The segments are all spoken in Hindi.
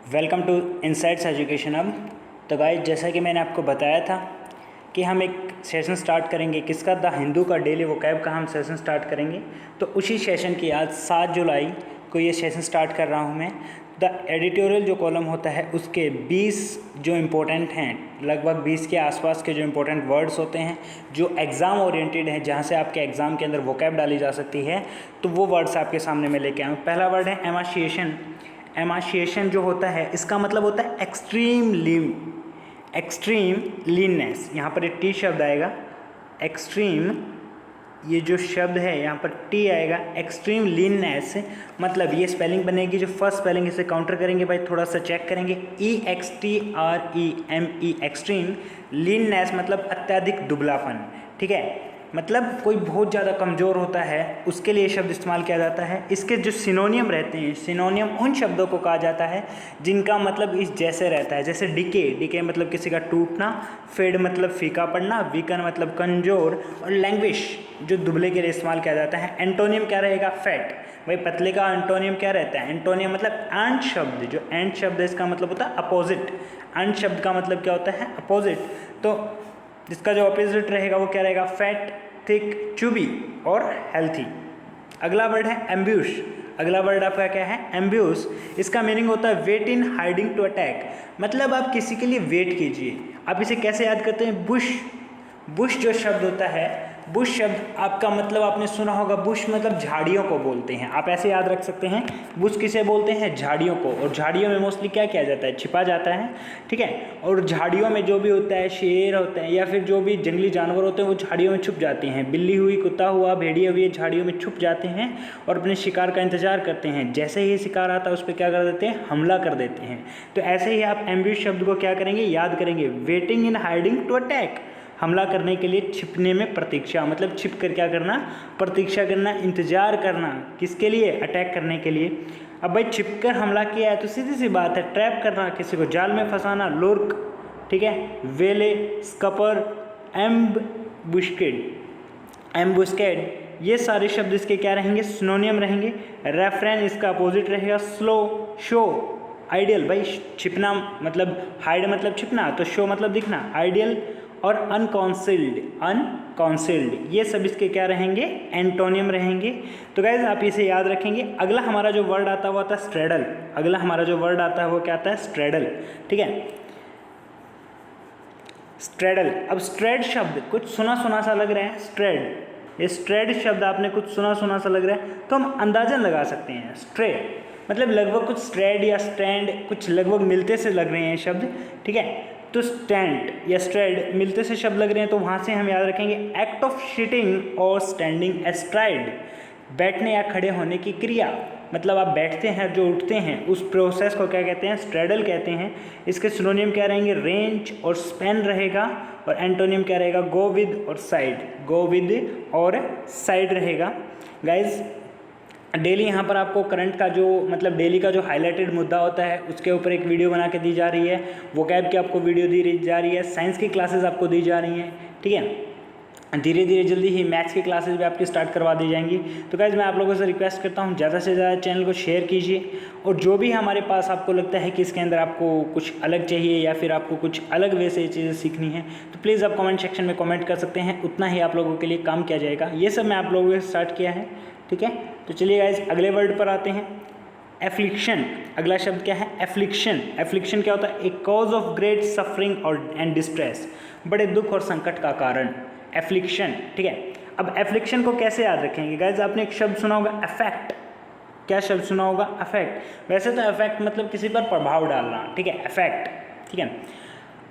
Welcome to insights education. अब तो गाइस, जैसा कि मैंने आपको बताया था कि हम एक सेशन स्टार्ट करेंगे किसका, द हिंदू का डेली वोकैब का हम सेशन स्टार्ट करेंगे। तो उसी सेशन की आज 7 जुलाई को ये सेशन स्टार्ट कर रहा हूँ मैं। द एडिटोरियल जो कॉलम होता है उसके 20 जो इम्पोर्टेंट हैं, लगभग 20 के आसपास के जो इम्पोर्टेंट वर्ड्स होते हैं जो एग्ज़ाम ओरिएंटेड हैं, जहाँ से आपके एग्ज़ाम के अंदर वोकैब डाली जा सकती है, तो वो वर्ड्स आपके सामने मैं लेके आया हूँ। पहला वर्ड है एमाशिएशन। एमाशिएशन जो होता है इसका मतलब होता है एक्सट्रीम लीननेस। यहाँ पर एक टी शब्द आएगा, एक्सट्रीम, ये जो शब्द है यहाँ पर टी आएगा, एक्सट्रीम लीननेस। मतलब ये स्पेलिंग बनेगी, जो फर्स्ट स्पेलिंग इसे काउंटर करेंगे भाई, थोड़ा सा चेक करेंगे। EXTREME, एक्सट्रीम लीननेस मतलब अत्यधिक दुबलापन। ठीक है, मतलब कोई बहुत ज़्यादा कमज़ोर होता है उसके लिए शब्द इस्तेमाल किया जाता है। इसके जो सिनोनियम रहते हैं, सिनोनियम उन शब्दों को कहा जाता है जिनका मतलब इस जैसे रहता है। जैसे डिके मतलब किसी का टूटना, फेड मतलब फीका पड़ना, वीकन मतलब कमज़ोर, और लैंग्विश जो दुबले के लिए इस्तेमाल किया जाता है। एंटोनियम क्या रहेगा? फैट। भाई पतले का एंटोनियम क्या रहता है? एंटोनियम मतलब एंट शब्द, जो एंट शब्द है इसका मतलब होता है अपोजिट। एंट शब्द का मतलब क्या होता है? अपोजिट। तो जिसका जो अपोजिट रहेगा वो क्या रहेगा? फैट, थिक, चुबी और हेल्थी। अगला वर्ड है एम्ब्यूश। अगला वर्ड आपका क्या है? एम्ब्यूश। इसका मीनिंग होता है wait in hiding to attack. मतलब आप किसी के लिए वेट कीजिए। आप इसे कैसे याद करते हैं? बुश जो शब्द होता है, बुश शब्द आपका मतलब आपने सुना होगा, बुश मतलब झाड़ियों को बोलते हैं। आप ऐसे याद रख सकते हैं, बुश किसे बोलते हैं? झाड़ियों को। और झाड़ियों में मोस्टली क्या किया जाता है? छिपा जाता है। ठीक है, और झाड़ियों में जो भी होता है, शेर होते हैं या फिर जो भी जंगली जानवर होते हैं वो झाड़ियों में छुप जाते हैं। बिल्ली हुई, कुत्ता हुआ, भेड़िया हुई, झाड़ियों में छुप जाते हैं और अपने शिकार का इंतजार करते हैं। जैसे ही शिकार आता है उस पर क्या कर देते हैं? हमला कर देते हैं। तो ऐसे ही आप एम्ब्यूश शब्द को क्या करेंगे? याद करेंगे। Waiting in hiding to attack, हमला करने के लिए, छिपने में प्रतीक्षा, मतलब छिप कर क्या करना? प्रतीक्षा करना, इंतजार करना। किसके लिए? अटैक करने के लिए। अब भाई छिपकर हमला किया है तो सीधी सी बात है, ट्रैप करना, किसी को जाल में फंसाना, लुर्क, ठीक है, वेले, स्कपर, एम्बुस्केड, ये सारे शब्द इसके क्या रहेंगे? सिनोनियम रहेंगे। रेफरेन इसका अपोजिट रहेगा स्लो, शो, आइडियल। भाई छिपना मतलब हाइड मतलब छिपना, तो शो मतलब दिखना, आइडियल, और अनकॉन्सिल्ड, ये सब इसके क्या रहेंगे? एंटोनियम रहेंगे। तो गाइज आप इसे याद रखेंगे। अगला हमारा जो वर्ड आता है वो आता है स्ट्रेडल। अगला हमारा जो वर्ड आता है वो क्या आता है? स्ट्रेडल। ठीक है, स्ट्रेडल। अब स्ट्रेड शब्द कुछ सुना सुना सा लग रहा है, स्ट्रेड, ये स्ट्रेड शब्द आपने कुछ सुना सुना सा लग रहा है, तो हम अंदाजन लगा सकते हैं। स्ट्रेड मतलब लगभग कुछ स्ट्रेड या स्टैंड कुछ लगभग मिलते से लग रहे हैं शब्द। ठीक है, तो स्टैंड या स्ट्रेड मिलते से शब्द लग रहे हैं, तो वहाँ से हम याद रखेंगे एक्ट ऑफ सिटिंग और स्टैंडिंग एस्ट्राइड, बैठने या खड़े होने की क्रिया। मतलब आप बैठते हैं, जो उठते हैं, उस प्रोसेस को क्या कहते हैं? स्ट्रेडल कहते हैं। इसके सिनोनियम क्या रहेंगे? रेंज और स्पैन रहेगा, और एंटोनियम क्या रहेगा? गो विद और साइड, गो विद और साइड रहेगा। गाइज डेली यहाँ पर आपको करंट का जो मतलब डेली का जो हाईलाइटेड मुद्दा होता है उसके ऊपर एक वीडियो बना के दी जा रही है। वोकैब की आपको वीडियो दी जा रही है। साइंस की क्लासेस आपको दी जा रही हैं। ठीक है, धीरे धीरे जल्दी ही मैथ्स की क्लासेस भी आपकी स्टार्ट करवा दी जाएंगी। तो गाइज मैं आप लोगों से रिक्वेस्ट करता हूँ ज़्यादा से ज़्यादा चैनल को शेयर कीजिए, और जो भी हमारे पास आपको लगता है कि इसके अंदर आपको कुछ अलग चाहिए या फिर आपको कुछ अलग वे से चीज़ें सीखनी है, तो प्लीज़ आप कमेंट सेक्शन में कमेंट कर सकते हैं। उतना ही आप लोगों के लिए काम किया जाएगा। ये सब मैं आप लोगों से स्टार्ट किया है। ठीक है, तो चलिए गाइज अगले वर्ड पर आते हैं। एफ्लिक्शन। अगला शब्द क्या है? एफ्लिक्शन। एफ्लिक्शन क्या होता है? ए कॉज ऑफ ग्रेट सफरिंग और एंड डिस्ट्रेस, बड़े दुख और संकट का कारण, एफ्लिक्शन। ठीक है, अब एफ्लिक्शन को कैसे याद रखेंगे? गाइज आपने एक शब्द सुना होगा अफेक्ट। क्या शब्द सुना होगा? अफेक्ट। वैसे तो अफेक्ट मतलब किसी पर प्रभाव डालना। ठीक है, अफेक्ट। ठीक है,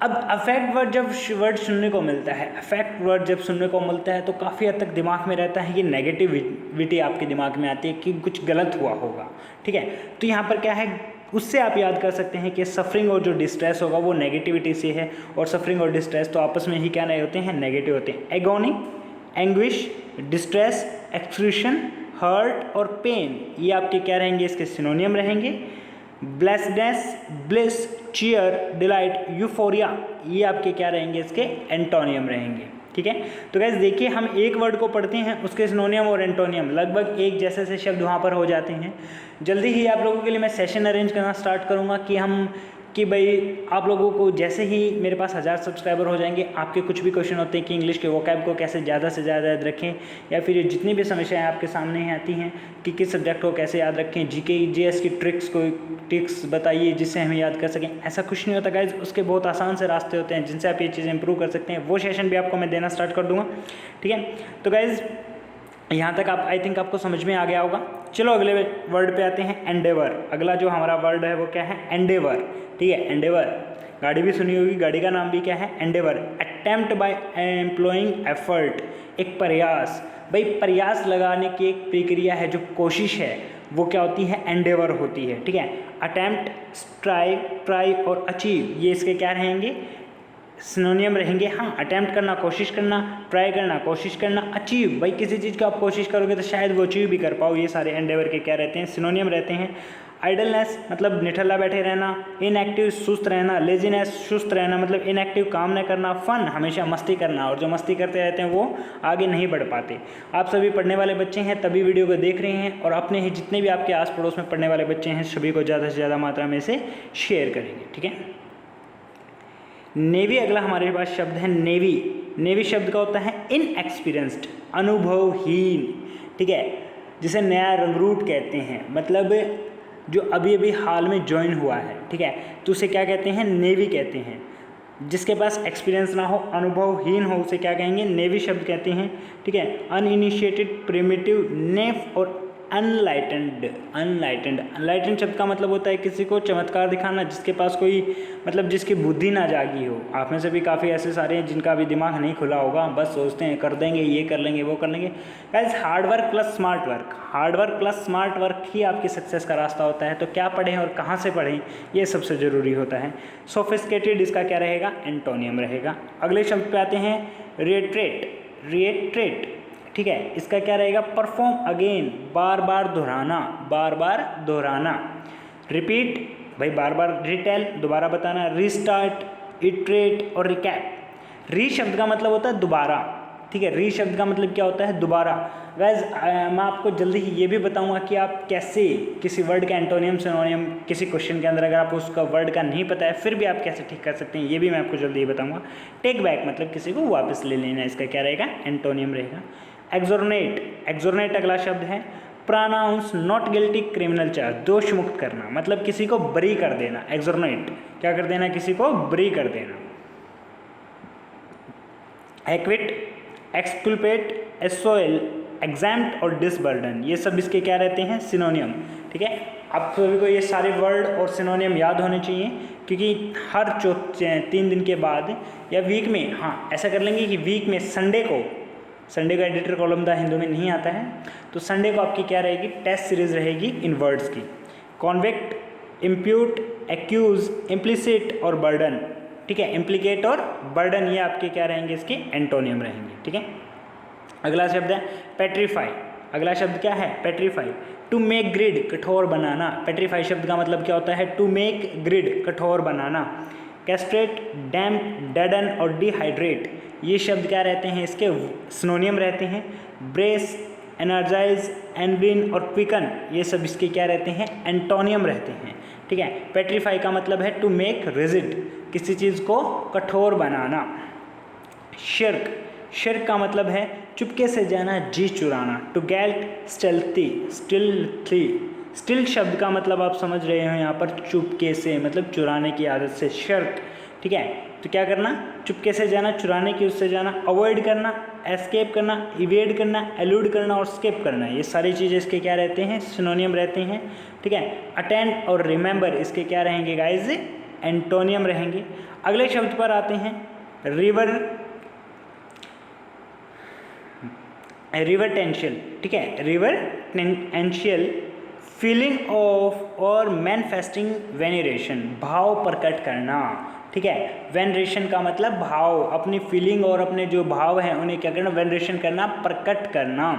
अब अफेक्ट वर्ड जब वर्ड सुनने को मिलता है, अफेक्ट वर्ड जब सुनने को मिलता है तो काफ़ी हद तक दिमाग में रहता है, ये नेगेटिविटी आपके दिमाग में आती है कि कुछ गलत हुआ होगा। ठीक है, तो यहाँ पर क्या है, उससे आप याद कर सकते हैं कि सफरिंग और जो डिस्ट्रेस होगा वो नेगेटिविटी से है, और सफरिंग और डिस्ट्रेस तो आपस में ही क्या नहीं होते हैं? नेगेटिव होते हैं। एगोनी, एंग्विश, डिस्ट्रेस, एक्सक्रूशन, हर्ट और पेन, ये आपके क्या रहेंगे? इसके सिनोनियम रहेंगे। ब्लेसनेस, ब्लिस, चीयर, डिलाइट, यूफोरिया, ये आपके क्या रहेंगे? इसके एंटोनियम रहेंगे। ठीक ठीक है। तो गाइस देखिए, हम एक वर्ड को पढ़ते हैं, उसके सिनोनियम और एंटोनियम लगभग एक जैसे से शब्द वहाँ पर हो जाते हैं। जल्दी ही आप लोगों के लिए मैं सेशन अरेंज करना स्टार्ट करूँगा कि भाई आप लोगों को जैसे ही मेरे पास 1000 सब्सक्राइबर हो जाएंगे, आपके कुछ भी क्वेश्चन होते हैं कि इंग्लिश के वोकैब को कैसे ज़्यादा से ज़्यादा याद रखें, या फिर जितनी भी समस्याएं आपके सामने आती हैं कि किस सब्जेक्ट को कैसे याद रखें, जीके जीएस की ट्रिक्स बताइए जिससे हमें याद कर सकें। ऐसा कुछ नहीं होता गाइज, उसके बहुत आसान से रास्ते होते हैं जिनसे आप ये चीज़ें इंप्रूव कर सकते हैं। वो सेशन भी आपको मैं देना स्टार्ट कर दूँगा, ठीक है। तो गाइज यहाँ तक आप आई थिंक आपको समझ में आ गया होगा। चलो अगले वर्ड पे आते हैं, एंडेवर। अगला जो हमारा वर्ड है वो क्या है, एंडेवर, ठीक है। एंडेवर, गाड़ी भी सुनी होगी, गाड़ी का नाम भी क्या है, Endeavour. Attempt bye employing effort, एक प्रयास, भाई प्रयास लगाने की एक प्रक्रिया है, जो कोशिश है वो क्या होती है, एंडेवर होती है, ठीक है। अटेम्प्ट, ट्राई और अचीव, ये इसके क्या रहेंगे, सिनोनियम रहेंगे। हाँ, अटेम्प्ट करना, कोशिश करना, ट्राई करना, कोशिश करना, अचीव, भाई किसी चीज़ को आप कोशिश करोगे तो शायद वो अचीव भी कर पाओ, ये सारे एंडेवर के क्या रहते हैं, सिनोनियम रहते हैं। आइडलनेस मतलब निठल्ला बैठे रहना, इनएक्टिव सुस्त रहना, लेजीनेस सुस्त रहना मतलब इनएक्टिव काम न करना, फन हमेशा मस्ती करना, और जो मस्ती करते रहते हैं वो आगे नहीं बढ़ पाते। आप सभी पढ़ने वाले बच्चे हैं तभी वीडियो को देख रहे हैं, और अपने ही जितने भी आपके आस पड़ोस में पढ़ने वाले बच्चे हैं सभी को ज़्यादा से ज़्यादा मात्रा में से शेयर करेंगे, ठीक है। नेवी, अगला हमारे पास शब्द है नेवी। नेवी शब्द का होता है इनएक्सपीरियंस्ड, अनुभवहीन, ठीक है, जिसे नया रंगरूट कहते हैं, मतलब जो अभी अभी हाल में ज्वाइन हुआ है, ठीक है, तो उसे क्या कहते हैं, नेवी कहते हैं। जिसके पास एक्सपीरियंस ना हो, अनुभवहीन हो, उसे क्या कहेंगे, नेवी शब्द कहते हैं, ठीक है। अनइनिशिएटेड, प्रिमिटिव, नेफ और अनलाइटेंड शब्द का मतलब होता है किसी को चमत्कार दिखाना, जिसके पास कोई मतलब जिसकी बुद्धि ना जागी हो। आप में से भी काफ़ी ऐसे सारे हैं जिनका अभी दिमाग नहीं खुला होगा, बस सोचते हैं कर देंगे, ये कर लेंगे, वो कर लेंगे। Guys hard work plus smart work ही आपकी सक्सेस का रास्ता होता है। तो क्या पढ़ें और कहाँ से पढ़ें, ये सबसे ज़रूरी होता है। सोफिस्टिकेटेड, इसका क्या रहेगा, एंटोनियम रहेगा। अगले शब्द पे आते हैं, रिएट्रेट, ठीक है, इसका क्या रहेगा, परफॉर्म अगेन, बार बार दोहराना। रिपीट, भाई बार बार, रिटेल दोबारा बताना, रिस्टार्ट, इटरेट और रिकैप। री शब्द का मतलब होता है दोबारा, ठीक है, री शब्द का मतलब क्या होता है, दोबारा। गाइस मैं आपको जल्दी ही ये भी बताऊंगा कि आप कैसे किसी वर्ड का एंटोनियम सिनोनियम किसी क्वेश्चन के अंदर अगर आपको उसका वर्ड का नहीं पता है फिर भी आप कैसे ठीक कर सकते हैं, ये भी मैं आपको जल्दी ही बताऊंगा। टेक बैक मतलब किसी को वापस ले लेना, इसका क्या रहेगा, एंटोनियम रहेगा। एक्सोरनेट अगला शब्द है। Pronounce not guilty criminal charge, दोष मुक्त करना, मतलब किसी को बरी कर देना। एक्सोरनेट क्या कर देना, किसी को बरी कर देना। एक्विट, एक्सकुलपेट, एसोएल, एग्जैम्प्ट और डिसबर्डन, ये सब इसके क्या रहते हैं, सिनोनियम, ठीक है। आप सभी को ये सारे वर्ड और सिनोनियम याद होने चाहिए, क्योंकि हर 3 दिन के बाद या वीक में, हाँ ऐसा कर लेंगे कि वीक में संडे को एडिटर कॉलम द हिंदू में नहीं आता है, तो संडे को आपकी क्या रहेगी, टेस्ट सीरीज रहेगी इन वर्ड्स की। कॉन्विक्ट, इम्प्यूट, एक्यूज, इम्प्लिसिट और बर्डन, ठीक है, इम्प्लीकेट और बर्डन, ये आपके क्या रहेंगे, इसके एंटोनियम रहेंगे, ठीक है। अगला शब्द है पेट्रीफाई। अगला शब्द क्या है, पेट्रीफाई। टू मेक ग्रिड, कठोर बनाना। पेट्रीफाई शब्द का मतलब क्या होता है, टू मेक ग्रिड, कठोर बनाना। कैस्ट्रेट, डैम्प, डेडन और डिहाइड्रेट, ये शब्द क्या रहते हैं, इसके सिनोनियम रहते हैं। ब्रेस, एनर्जाइज, एनब्रिन और क्विकन, ये सब इसके क्या रहते हैं, एंटोनियम रहते हैं, ठीक है। पेट्रीफाई का मतलब है टू मेक रिजिड, किसी चीज़ को कठोर बनाना। शिर्क का मतलब है चुपके से जाना, जी चुराना। टू गेट स्टिल शब्द का मतलब आप समझ रहे हो यहाँ पर, चुपके से मतलब चुराने की आदत से, शिर्क, ठीक है। तो क्या करना, चुपके से जाना, चुराने की उससे जाना। अवॉइड करना, एस्केप करना, इवेड करना, एलूड करना और स्केप करना, ये सारी चीज़ें इसके क्या रहते हैं, सिनोनियम रहते हैं, ठीक है। अटेंड और रिमेंबर इसके क्या रहेंगे गाइज, एंटोनियम रहेंगे। अगले शब्द पर आते हैं, रिवरटेंशियल, ठीक है, रिवरटेंशियल, फीलिंग ऑफ और मैनिफेस्टिंग वेनरेशन, भाव प्रकट करना, ठीक है। वेनरेशन का मतलब भाव, अपनी फीलिंग और अपने जो भाव हैं उन्हें क्या करना, वेनरेशन करना, प्रकट करना।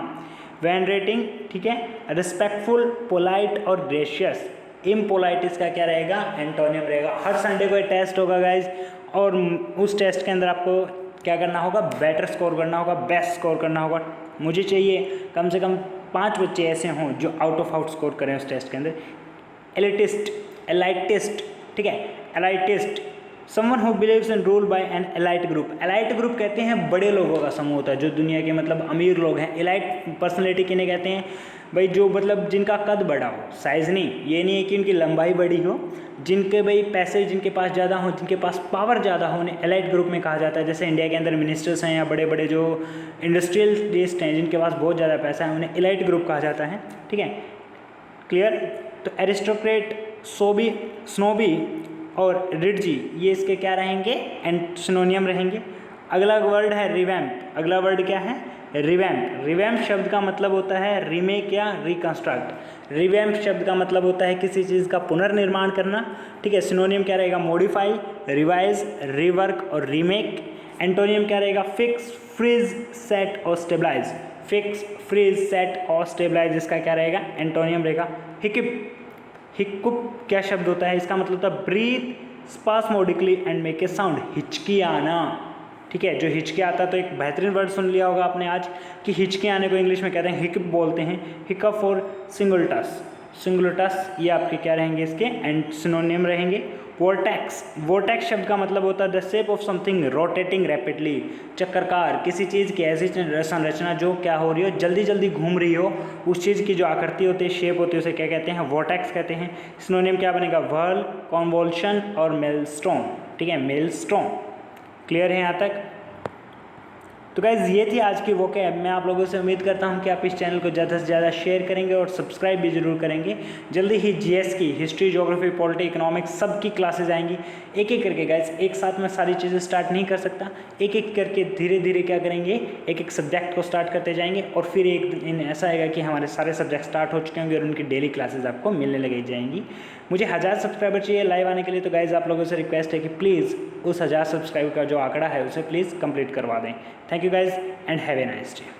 वेनरेटिंग, ठीक है। रिस्पेक्टफुल, पोलाइट और ग्रेशियस। इम्पोलाइट इसका क्या रहेगा, एंटोनियम रहेगा। हर संडे को टेस्ट होगा गाइज, और उस टेस्ट के अंदर आपको क्या करना होगा, बेटर स्कोर करना होगा, बेस्ट स्कोर करना होगा। मुझे चाहिए कम से कम 5 बच्चे ऐसे हों जो आउट ऑफ आउट स्कोर करें उस टेस्ट के अंदर। एलाइटिस्ट, ठीक है, elitist someone who believes in rule by an elite group. Elite group कहते हैं बड़े लोगों का समूह होता है, जो दुनिया के मतलब अमीर लोग हैं। एलाइट पर्सनैलिटी किन्हें कहते हैं भाई, जो मतलब जिनका कद बड़ा हो, साइज़ नहीं, ये नहीं है कि उनकी लंबाई बड़ी हो, जिनके भाई पैसे जिनके पास ज़्यादा हो, जिनके पास पावर ज़्यादा हो, उन्हें एलाइट ग्रुप में कहा जाता है। जैसे इंडिया के अंदर मिनिस्टर्स हैं या बड़े बड़े जो इंडस्ट्रियलिस्ट हैं जिनके पास बहुत ज़्यादा पैसा है, उन्हें एलाइट ग्रुप कहा जाता है, ठीक है, क्लियर। तो एरिस्टोक्रेट, स्नोबी और रिडजी ये इसके क्या रहेंगे, एंड सिनोनियम रहेंगे। अगला वर्ड है रिवैम्प। अगला वर्ड क्या है, रिवैम्प। रिवैम्प शब्द का मतलब होता है रीमेक या रिकंस्ट्रक्ट। रिवैम्प शब्द का मतलब होता है किसी चीज़ का पुनर्निर्माण करना, ठीक है। सिनोनियम क्या रहेगा, मॉडिफाई, रिवाइज, रिवर्क और रीमेक। एंटोनियम क्या रहेगा, फिक्स, फ्रीज, सेट और स्टेबलाइज। फिक्स, फ्रीज, सेट और स्टेबलाइज इसका क्या रहेगा, एंटोनियम रहेगा। हिक्कुप क्या शब्द होता है, इसका मतलब होता है breathe spasmodically and make a sound, हिचकी आना, ठीक है। जो हिचकी आता है, तो एक बेहतरीन वर्ड सुन लिया होगा आपने आज कि हिचकी आने को इंग्लिश में कहते हैं हिकअप बोलते हैं, हिकअप और सिंगुलटस। सिंगुलटस ये आपके क्या रहेंगे, इसके एंड सिनोनियम रहेंगे। वोर्टेक्स, वोर्टेक्स शब्द का मतलब होता है the shape of something rotating rapidly, चक्करकार, किसी चीज़ की ऐसी संरचना जो क्या हो रही हो, जल्दी जल्दी घूम रही हो, उस चीज़ की जो आकृति होती है, शेप होती है, उसे क्या कहते हैं, वोर्टेक्स कहते हैं। सिनोनिम क्या बनेगा, व्हर्ल, कॉन्वोल्शन और मेलस्टॉर्म, ठीक है, मेलस्टॉर्म। क्लियर है यहाँ तक। तो गाइज़ ये थी आज की वोकैब। मैं आप लोगों से उम्मीद करता हूँ कि आप इस चैनल को ज़्यादा से ज़्यादा शेयर करेंगे और सब्सक्राइब भी जरूर करेंगे। जल्दी ही जीएस की, हिस्ट्री, ज्योग्राफी, पॉलिटी, इकोनॉमिक्स सब की क्लासेज आएंगी। एक एक करके गाइज़, एक साथ में सारी चीज़ें स्टार्ट नहीं कर सकता, एक एक करके धीरे धीरे क्या करेंगे, एक एक सब्जेक्ट को स्टार्ट करते जाएंगे और फिर एक दिन ऐसा आएगा कि हमारे सारे सब्जेक्ट स्टार्ट हो चुके होंगे और उनकी डेली क्लासेज आपको मिलने लगी जाएंगी। मुझे 1000 सब्सक्राइबर चाहिए लाइव आने के लिए। तो गाइज़ आप लोगों से रिक्वेस्ट है कि प्लीज़ उस 1000 सब्सक्राइबर का जो आंकड़ा है उसे प्लीज़ कंप्लीट करवा दें। Thank you guys and have a nice day.